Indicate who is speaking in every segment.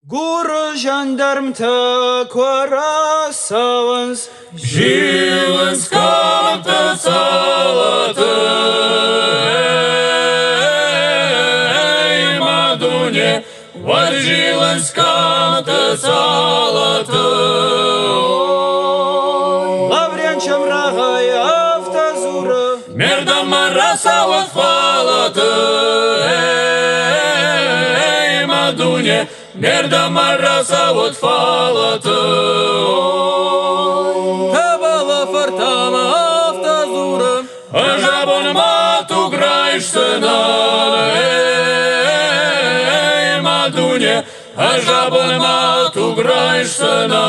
Speaker 1: Guru jandarm takvara savans,
Speaker 2: Žilens skata salata, ej madunje, var žilens skata salata.
Speaker 1: Lavriancham rahai aftazura,
Speaker 2: Merda marasa от falata, ej madunje, merda marasa от falata.
Speaker 1: Tabala fartama aftazura,
Speaker 2: Жабон мату граешься на, ей мадуне, жабон мату граешься на.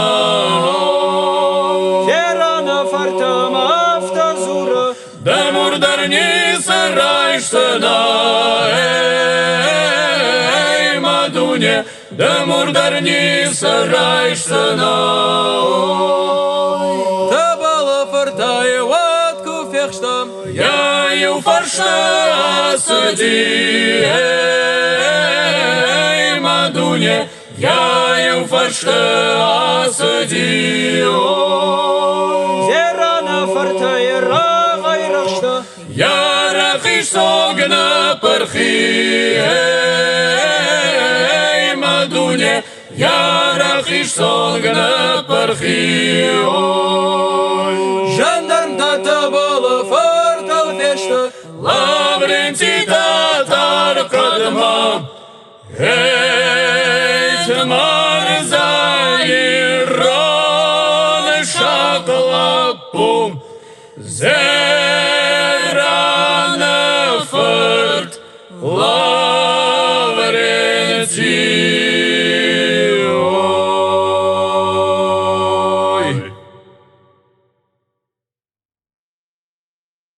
Speaker 1: Kerana fartama aftazura,
Speaker 2: Да мурдарни сараешься на, ей мадуне, да мурдарни сараешься на.
Speaker 1: Tabala fartaya watku fechsta,
Speaker 2: Я ю фарша сади, эй, мадуне, я ю фарша сади.
Speaker 1: Zerana fartaya rahai rachsta,
Speaker 2: Я рахиш согна пархи, эй, мадуне, я рахиш согна пархи.
Speaker 1: jandarm tabala fartal fechsta,
Speaker 2: Лаврентий татар кадма, эй, тмарзай рон шаклапум, зерана форт, Лаврентий.